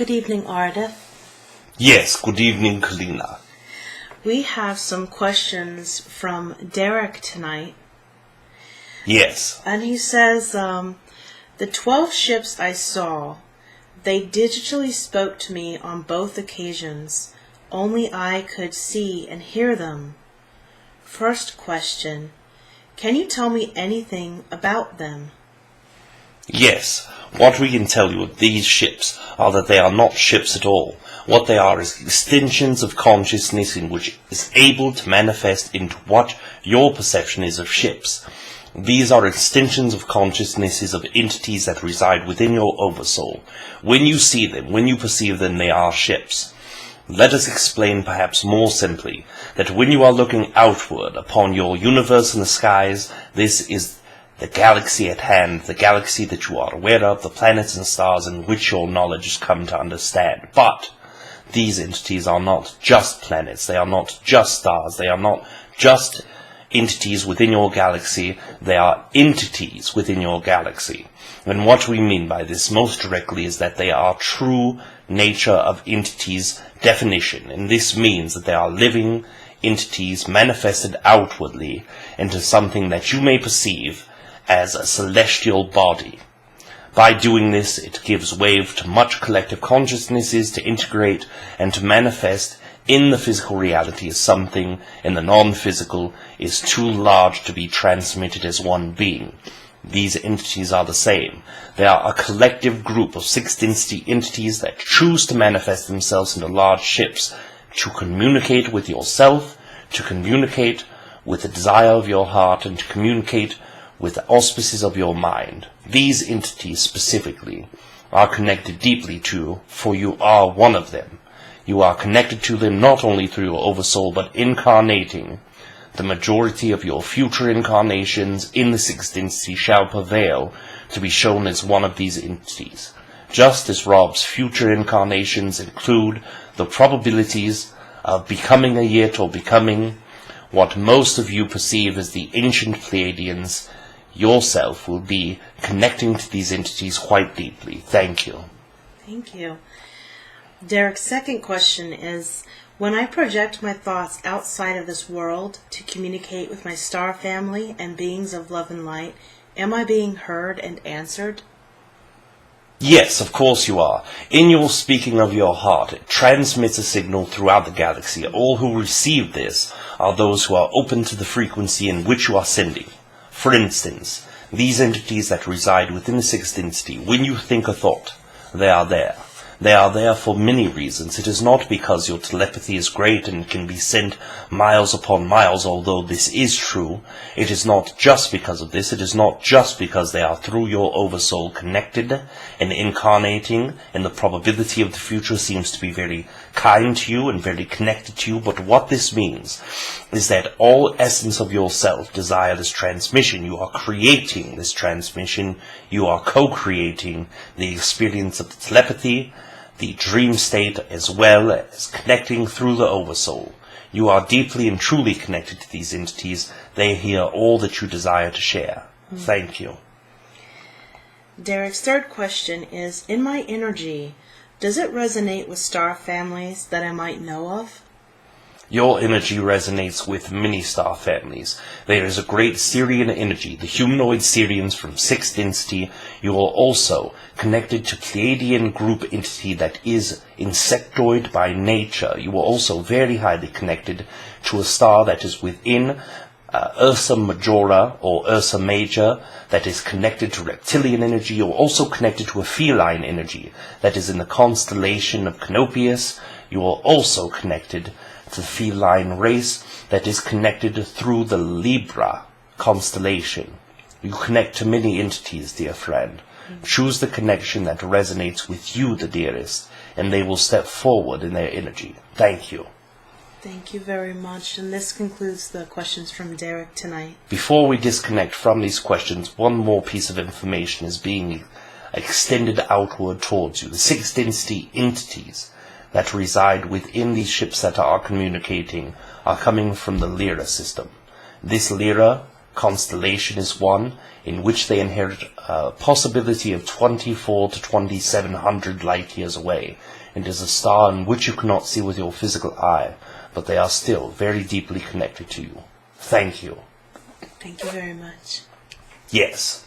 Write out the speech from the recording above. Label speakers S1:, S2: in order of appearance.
S1: Good evening, Ardith.
S2: Yes, good evening, Kalina.
S1: We have some questions from Derek tonight.
S2: Yes.
S1: And he says, the 12 ships I saw, they digitally spoke to me on both occasions. Only I could see and hear them. First question, can you tell me anything about them?
S2: Yes. What we can tell you of these ships are that they are not ships at all. What they are is extensions of consciousness in which is able to manifest into what your perception is of ships. These are extensions of consciousnesses of entities that reside within your oversoul. When you see them, when you perceive them, they are ships. Let us explain perhaps more simply that when you are looking outward upon your universe and the skies, this is the galaxy at hand, the galaxy that you are aware of, the planets and stars in which your knowledge has come to understand. But these entities are not just planets, they are not just stars, they are not just entities within your galaxy, they are entities within your galaxy. And what we mean by this most directly is that they are true nature of entities definition, and this means that they are living entities manifested outwardly into something that you may perceive as a celestial body. By doing this, it gives way to much collective consciousnesses to integrate and to manifest in the physical reality as something in the non-physical is too large to be transmitted as one being. These entities are the same. They are a collective group of sixth density entities that choose to manifest themselves into large ships to communicate with yourself, to communicate with the desire of your heart, and to communicate with the auspices of your mind. These entities specifically are connected deeply to, for you are one of them. You are connected to them not only through your oversoul, but incarnating. The majority of your future incarnations in the sixth density shall prevail to be shown as one of these entities. Just as Rob's future incarnations include the probabilities of becoming a Yit or becoming what most of you perceive as the ancient Pleiadians, yourself will be connecting to these entities quite deeply. Thank you.
S1: Thank you. Derek's second question is, when I project my thoughts outside of this world to communicate with my star family and beings of love and light, am I being heard and answered?
S2: Yes, of course you are. In your speaking of your heart, it transmits a signal throughout the galaxy. All who receive this are those who are open to the frequency in which you are sending. For instance, these entities that reside within the sixth density, when you think a thought, they are there. They are there for many reasons. It is not because your telepathy is great and can be sent miles upon miles, although this is true. It is not just because of this. It is not just because they are through your oversoul connected and incarnating, and the probability of the future seems to be very kind to you and very connected to you. But what this means is that all essence of yourself desire this transmission. You are creating this transmission. You are co-creating the experience of the telepathy, the dream state, as well as connecting through the oversoul. You are deeply and truly connected to these entities. They hear all that you desire to share. Thank you.
S1: Derek's third question is, in my energy, does it resonate with star families that I might know of?
S2: Your energy resonates with many star families. There is a great Sirian energy, the humanoid Sirians from sixth density. You are also connected to Pleiadian group entity that is insectoid by nature. You are also very highly connected to a star that is within Ursa Majora or Ursa Major that is connected to reptilian energy. You are also connected to a feline energy that is in the constellation of Canopius. You are also connected to the feline race that is connected through the Libra constellation. You connect to many entities, dear friend. Choose the connection that resonates with you, the dearest, and they will step forward in their energy. Thank you.
S1: Thank you very much. And this concludes the questions from Derek tonight.
S2: Before we disconnect from these questions, one more piece of information is being extended outward towards you. The sixth density entities that reside within these ships that are communicating are coming from the Lyra system. This Lyra Constellation is one in which they inherit a possibility of 24 to 2700 light years away. It is a star in which you cannot see with your physical eye, but they are still very deeply connected to you. Thank you.
S1: Thank you very much.
S2: Yes.